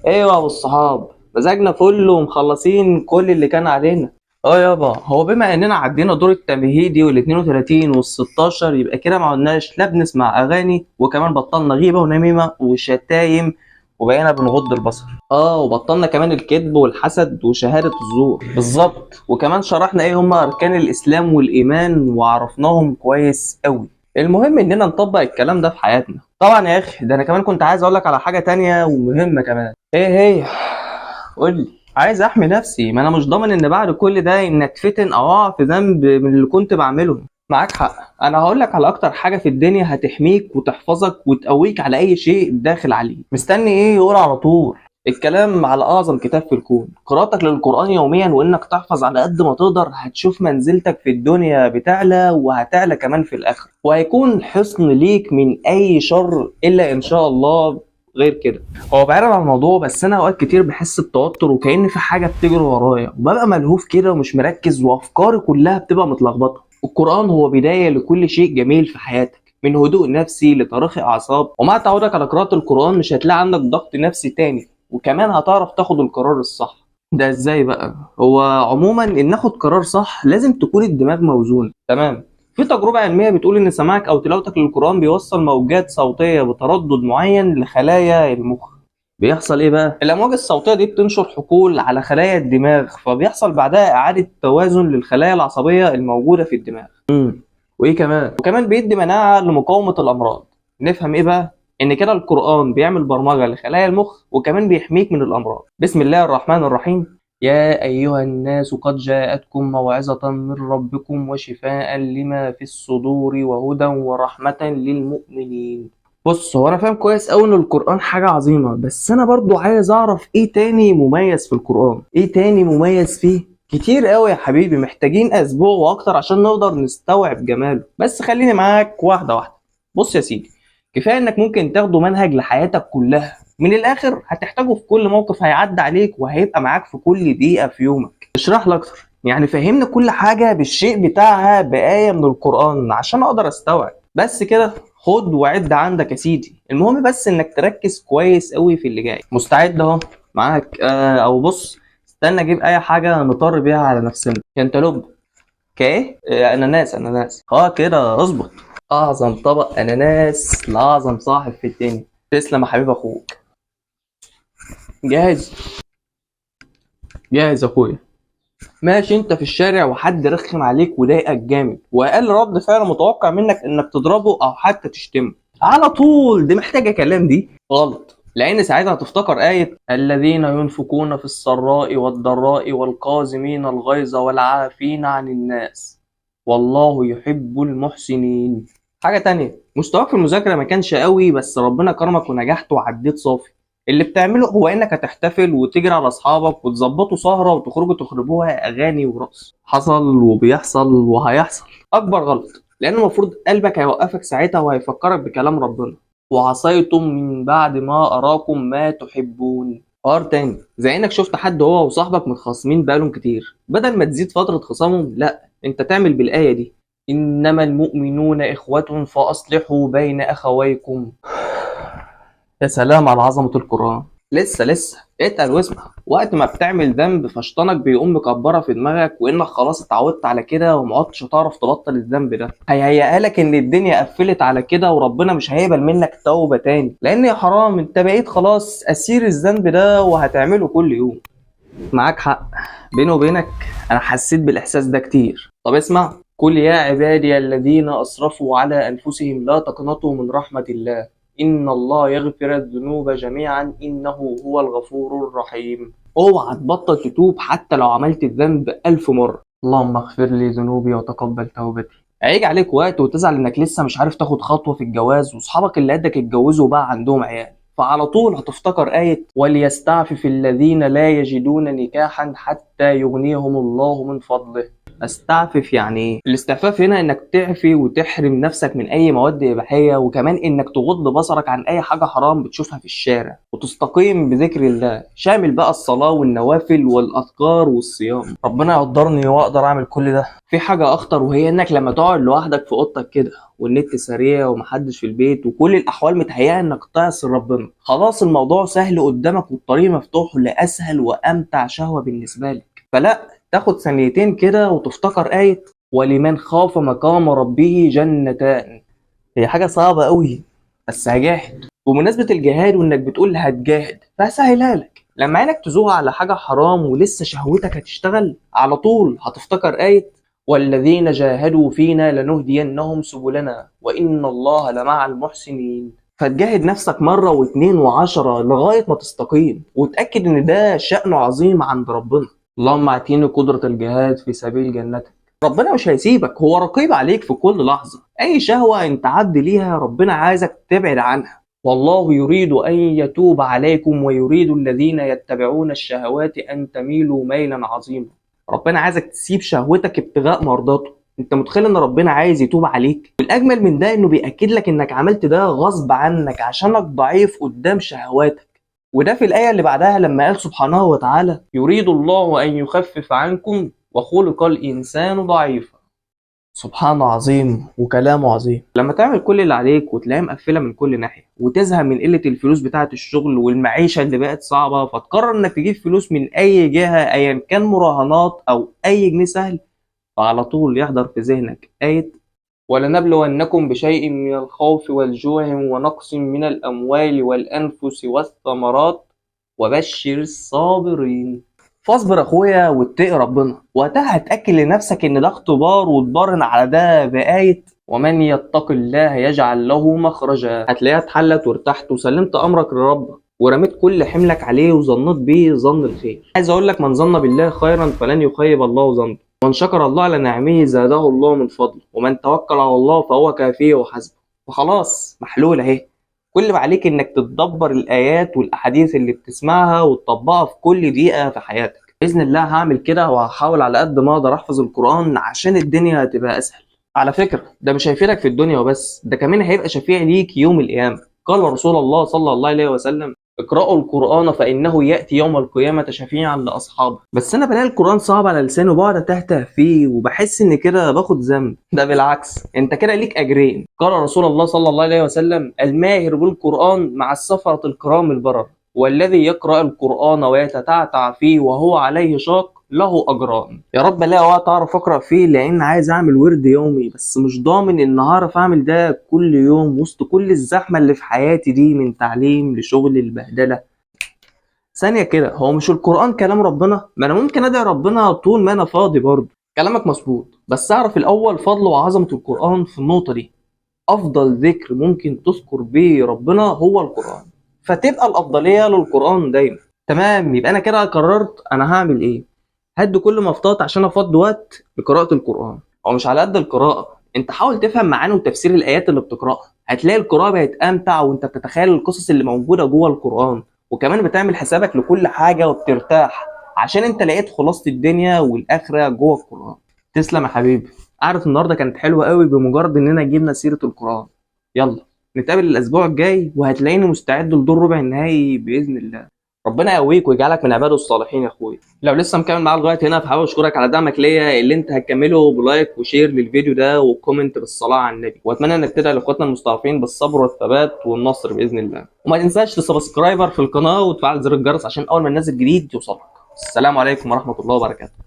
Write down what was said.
ايوه يا ابو الصحاب، مزاجنا فل ومخلصين كل اللي كان علينا. اه يابا، هو بما اننا عدينا دور التمهيدي وال 32 وال 16 يبقى كده ما عدناش لا بنسمع اغاني، وكمان بطلنا غيبه ونميمه وشتايم، وبقينا بنغض البصر. وبطلنا كمان الكذب والحسد وشهاده الزور بالظبط، وكمان شرحنا ايه هما اركان الاسلام والايمان وعرفناهم كويس قوي. المهم اننا نطبق الكلام ده في حياتنا. طبعا يا اخي، ده انا كمان كنت عايز اقول لك على حاجه تانية ومهمه كمان. ايه هي؟ قول لي. عايز احمي نفسي، ما انا مش ضامن ان بعد كل ده ان اتفتن او اقع في ذنب من اللي كنت بعمله. معاك حق. انا هقول لك على اكتر حاجه في الدنيا هتحميك وتحفظك وتقويك على اي شيء داخل عليه. مستني ايه؟ يقول على طول. الكلام على اعظم كتاب في الكون. قراءتك للقران يوميا وانك تحفظ على قد ما تقدر هتشوف منزلتك في الدنيا بتعلى، وهتعلى كمان في الاخره، وهيكون حصن ليك من اي شر الا ان شاء الله. غير كده، هو بعيد عن الموضوع، بس انا اوقات كتير بحس بتوتر وكأن في حاجه بتجري ورايا، وببقى ملهوف كده ومش مركز، وافكاري كلها بتبقى متلخبطه. القران هو بدايه لكل شيء جميل في حياتك، من هدوء نفسي لتراخي اعصاب، ومع تعودك على قراءه القران مش هتلاقي عندك ضغط نفسي تاني، وكمان هتعرف تاخد القرار الصح. ده ازاي بقى؟ هو عموما ان ناخد قرار صح لازم تكون الدماغ موزون تمام. في تجربة علمية بتقول إن سماعك أو تلاوتك للقرآن بيوصل موجات صوتية بتردد معين لخلايا المخ. بيحصل إيه بقى؟ الأمواج الصوتية دي بتنشر حقول على خلايا الدماغ، فبيحصل بعدها إعادة توازن للخلايا العصبية الموجودة في الدماغ. وإيه كمان؟ وكمان بيدي مناعة لمقاومة الأمراض. نفهم إيه بقى؟ إن كده القرآن بيعمل برمجة لخلايا المخ، وكمان بيحميك من الأمراض. بسم الله الرحمن الرحيم. يا أيها الناس قد جاءتكم موعظة من ربكم وشفاء لما في الصدور وهدى ورحمة للمؤمنين. بص، هو أنا فاهم كويس أوي إن القرآن حاجة عظيمة، بس أنا برضو عايز أعرف إيه تاني مميز في القرآن؟ إيه تاني مميز فيه؟ كتير أوي يا حبيبي، محتاجين أسبوع وأكتر عشان نقدر نستوعب جماله، بس خليني معاك واحدة واحدة. بص يا سيدي، كفاية إنك ممكن تاخده منهج لحياتك كلها. من الاخر هتحتاجه في كل موقف هيعدي عليك، وهيبقى معاك في كل دقيقة في يومك. اشرح لي اكتر، يعني فهمنا كل حاجة بالشيء بتاعها بآية من القرآن عشان اقدر استوعب. بس كده؟ خد وعد عندك يا سيدي، المهم بس انك تركز كويس قوي في اللي جاي. مستعد اهو؟ معاك او بص، استنى اجيب اي حاجة نطر بيها على نفسنا. كنتالوب. كايه؟ اناناس اناناس. كده اظبط. اعظم طبق اناناس لاعظم صاحب في الدنيا. تسلم يا حبيب اخوك. جاهز؟ جاهز يا اخويا. ماشي، انت في الشارع وحد رخم عليك وضايقك جامد، واقل رد فعل متوقع منك انك تضربه او حتى تشتمه على طول. دي محتاجه كلام؟ دي غلط، لان ساعتها هتفتكر آية الذين ينفقون في السراء والضراء والكاظمين الغيظ والعافين عن الناس والله يحب المحسنين. حاجة تانية، مستواك في المذاكرة ما كانش قوي، بس ربنا كرمك ونجحت وعديت صافي. اللي بتعمله هو انك هتحتفل وتجري على اصحابك وتظبطوا سهرة وتخرجوا تخربوها اغاني ورقص. حصل وبيحصل وهيحصل. اكبر غلط، لان المفروض قلبك هيوقفك ساعتها وهيفكرك بكلام ربنا. وعصيتم من بعد ما اراكم ما تحبون. حوار تاني، زي انك شفت حد هو وصاحبك متخاصمين بقالهم كتير، بدل ما تزيد فترة خصامهم لا انت تعمل بالآية دي: انما المؤمنون اخوة فاصلحوا بين اخويكم. يا سلام على عظمة القرآن. لسه اتقل واسمع. وقت ما بتعمل ذنب فشطانك بيقوم مكبرة في دماغك وانك خلاص اتعودت على كده ومعدتش هتعرف تبطل الذنب ده. هيهيئها لك ان الدنيا قفلت على كده وربنا مش هيقبل منك توبة تاني، لان يا حرام انت بقيت خلاص اسير الذنب ده وهتعمله كل يوم. معاك حق. بيني وبينك انا حسيت بالاحساس ده كتير. طب اسمع: قل يا عبادي الذين اسرفوا على انفسهم لا تقنطوا من رحمة الله إن الله يغفر الذنوب جميعا إنه هو الغفور الرحيم. اوعى تبطل تتوب حتى لو عملت الذنب 1000 مرة. اللهم اغفر لي ذنوبي وتقبل توبتي. هيجي عليك وقت وتزعل إنك لسه مش عارف تاخد خطوة في الجواز، وأصحابك اللي قدك اتجوزوا بقى عندهم عيال، فعلى طول هتفتكر آية وليستعفف الذين لا يجدون نكاحا حتى يغنيهم الله من فضله. استعفف يعني ايه؟ الاستعفاف هنا انك تعفي وتحرم نفسك من اي مواد اباحيه، وكمان انك تغض بصرك عن اي حاجه حرام بتشوفها في الشارع، وتستقيم بذكر الله، شامل بقى الصلاه والنوافل والاذكار والصيام. ربنا يقدرني واقدر اعمل كل ده. في حاجه اخطر، وهي انك لما تقعد لوحدك في اوضتك كده والنت سريع ومحدش في البيت وكل الاحوال متهيئه انك تعصي ربنا، خلاص الموضوع سهل قدامك والطريق مفتوح لاسهل وامتع شهوه بالنسبه لك. فلا، تاخد ثانيتين كده وتفتكر آية ولمن خاف مقام ربه جنتان. هي حاجة صعبة قوي بس هجاهد. بمناسبة الجهاد وانك بتقول هتجاهد، فهسهلها لك. لما عينك تزوغ على حاجة حرام ولسه شهوتك هتشتغل، على طول هتفتكر آية والذين جاهدوا فينا لنهدينهم سبلنا وإن الله لمع المحسنين. فتجاهد نفسك مرة واتنين وعشرة لغاية ما تستقيم، وتأكد ان ده شأن عظيم عند ربنا. اللهم اعطيني قدرة الجهاد في سبيل جنتك. ربنا مش هيسيبك، هو رقيب عليك في كل لحظة. أي شهوة أنت عد ليها ربنا عايزك تبعد عنها. والله يريد أن يتوب عليكم ويريد الذين يتبعون الشهوات أن تميلوا ميلا عظيما. ربنا عايزك تسيب شهوتك ابتغاء مرضاته. أنت متخيل إن ربنا عايز يتوب عليك؟ والأجمل من ده إنه بيأكد لك إنك عملت ده غصب عنك عشانك ضعيف قدام شهواتك. وده في الآية اللي بعدها لما قال سبحانه وتعالى يريد الله أن يخفف عنكم وخلق الإنسان ضعيفا. سبحان عظيم وكلامه عظيم. لما تعمل كل اللي عليك وتلاقيها مقفلة من كل ناحية، وتزهق من قلة الفلوس بتاعة الشغل والمعيشة اللي بقت صعبة، فتقرر إنك تجيب فلوس من أي جهة أيا كان مراهنات أو أي جنيه سهل، فعلى طول يحضر في ذهنك آية ولنبلونكم بشيء من الخوف والجوع ونقص من الأموال والأنفس والثمرات وبشر الصابرين. فاصبر اخويا واتقي ربنا، وقتها هتاكد لنفسك ان ده اختبار، وتبرهن على ده بايه ومن يتق الله يجعل له مخرجا. هتلاقيها اتحلت وارتحت وسلمت امرك لربك ورميت كل حملك عليه وظنيت بيه ظن الخير. عايز اقول لك من ظن بالله خيرا فلن يخيب الله ظنه، ومن شكر الله على نعمه زاده الله من فضله، ومن توكل على الله فهو كافيه وحسبه. فخلاص محلول اهي. كل اللي عليك انك تتدبر الايات والاحاديث اللي بتسمعها وتطبقها في كل دقيقه في حياتك. باذن الله هعمل كده، وهحاول على قد ما اقدر احفظ القران عشان الدنيا هتبقى اسهل. على فكره ده مش هيفيدك في الدنيا وبس، ده كمان هيبقى شفيع ليك يوم القيامه. قال رسول الله صلى الله عليه وسلم اقرأوا القرآن فإنه يأتي يوم القيامة شفيعا لأصحابه. بس أنا بلاقي القرآن صعب على لساني وبقعد أتهته فيه وبحس إن كده باخد ذنب. ده بالعكس، أنت كده ليك أجرين. قال رسول الله صلى الله عليه وسلم الماهر بالقرآن مع السفرة الكرام البرر، والذي يقرأ القرآن ويتتعتع فيه وهو عليه شاق له أجران. يا رب الاقي وقت أعرف أقرأ فيه، لأن عايز أعمل ورد يومي، بس مش ضامن إن هعرف أعمل ده كل يوم وسط كل الزحمة اللي في حياتي دي، من تعليم لشغل البهدلة. ثانية كده، هو مش القرآن كلام ربنا؟ ما أنا ممكن أدعي ربنا طول ما أنا فاضي برضه. كلامك مظبوط، بس أعرف الأول فضل وعظمة القرآن في النقطة دي. أفضل ذكر ممكن تذكر به ربنا هو القرآن، فتبقى الأفضلية للقرآن دايما. تمام، يبقى أنا كده قررت أنا هعمل إيه. هدي كل ما افضت عشان افضي وقت لقراءة القرآن. هو مش على قد القراءة، انت حاول تفهم معاني وتفسير الآيات اللي بتقرأها. هتلاقي القراءة بقت أمتع وانت بتتخيل القصص اللي موجودة جوه القرآن، وكمان بتعمل حسابك لكل حاجة وبترتاح عشان انت لقيت خلاصة الدنيا والآخرة جوه القرآن. تسلم يا حبيبي. عارف النهارده كانت حلوة قوي بمجرد اننا جبنا سيرة القرآن. يلا نتقابل الأسبوع الجاي وهتلاقيني مستعد لدور ربع النهائي بإذن الله. ربنا يقويك ويجعلك من عباده الصالحين يا اخويا. لو لسه مكمل معايا لغايه هنا فحابب اشكرك على دعمك ليا اللي انت هتكمله بلايك وشير للفيديو ده وكومنت بالصلاه على النبي، واتمنى انك تدعي لاخواتنا المستضعفين بالصبر والثبات والنصر باذن الله. وما تنساش تسبسكرايبر في القناه وتفعل زر الجرس عشان اول ما ننزل جديد يوصلك. السلام عليكم ورحمه الله وبركاته.